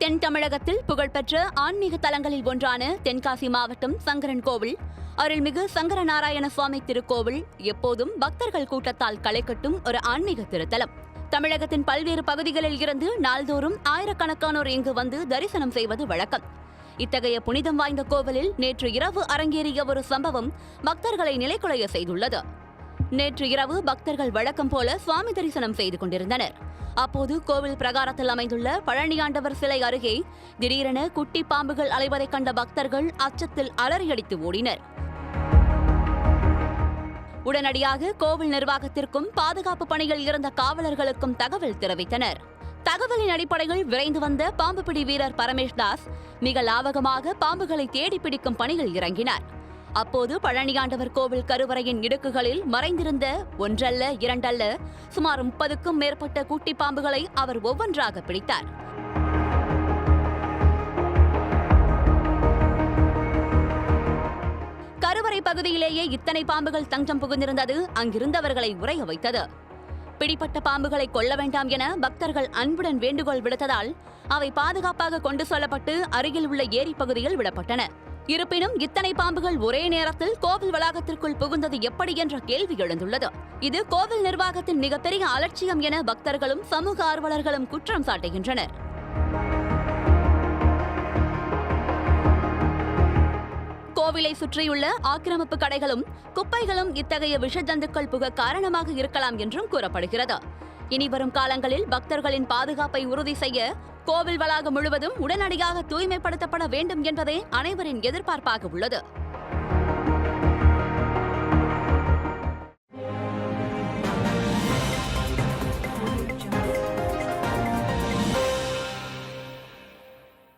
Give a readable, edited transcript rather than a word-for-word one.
தென் தமிழகத்தில் புகழ்பெற்ற ஆன்மீக தலங்களில் ஒன்றான தென்காசி மாவட்டம் சங்கரன் கோவில் அருள்மிகு சங்கரநாராயண சுவாமி திருக்கோவில் எப்போதும் பக்தர்கள் கூட்டத்தால் களைகட்டும் ஒரு ஆன்மீக திருத்தலம். தமிழகத்தின் பல்வேறு பகுதிகளில் இருந்து நாள்தோறும் ஆயிரக்கணக்கானோர் இங்கு வந்து தரிசனம் செய்வது வழக்கம். இத்தகைய புனிதம் வாய்ந்த கோவிலில் நேற்று இரவு அரங்கேறிய ஒரு சம்பவம் பக்தர்களை நிலைகுலைய செய்துள்ளது. நேற்று இரவு பக்தர்கள் வழக்கம் போல சுவாமி தரிசனம் செய்து கொண்டிருந்தனர். அப்போது கோவில் பிரகாரத்தில் அமைந்துள்ள பழனியாண்டவர் சிலை அருகே திடீரென குட்டி பாம்புகள் அலைவதைக் கண்ட பக்தர்கள் அச்சத்தில் அலறியடித்து ஓடினர். உடனடியாக கோவில் நிர்வாகத்திற்கும் பாதுகாப்பு பணியில் இருந்த காவலர்களுக்கும் தகவல் தெரிவித்தனர். தகவலின் அடிப்படையில் விரைந்து வந்த பாம்புபிடி வீரர் பரமேஷ்தாஸ் மிக லாவகமாக பாம்புகளை தேடி பிடிக்கும் பணியில் இறங்கினார். அப்போது பழனியாண்டவர் கோவில் கருவறையின் இடுக்குகளில் மறைந்திருந்த ஒன்றல்ல இரண்டல்ல சுமார் 30க்கும் மேற்பட்ட குட்டி பாம்புகளை அவர் ஒவ்வொன்றாக பிடித்தார். கருவறை பகுதியிலேயே இத்தனை பாம்புகள் தஞ்சம் புகுந்திருந்தது அங்கிருந்தவர்களை உறைய வைத்தது. பிடிப்பட்ட பாம்புகளை கொல்ல வேண்டாம் என பக்தர்கள் அன்புடன் வேண்டுகோள் விடுத்ததால் அவை பாதுகாப்பாக கொண்டு செல்லப்பட்டு அருகில் உள்ள ஏரி பகுதியில் விடப்பட்டன. இருப்பினும் இத்தனை பாம்புகள் ஒரே நேரத்தில் கோவில் வளாகத்திற்குள் புகுந்தது எப்படி என்ற கேள்வி எழுந்துள்ளது. இது கோவில் நிர்வாகத்தின் மிகப்பெரிய அலட்சியம் என பக்தர்களும் சமூக ஆர்வலர்களும் குற்றம் சாட்டுகின்றனர். கோவிலை சுற்றியுள்ள ஆக்கிரமிப்பு கடைகளும் குப்பைகளும் இத்தகைய விஷஜந்துக்கள் புக காரணமாக இருக்கலாம் என்றும் கூறப்படுகிறது. இனிவரும் காலங்களில் பக்தர்களின் பாதுகாப்பை உறுதி செய்ய கோவில் வளாகம் முழுவதும் உடனடியாக தூய்மைப்படுத்தப்பட வேண்டும் என்பதே அனைவரின் எதிர்பார்ப்பாக உள்ளது.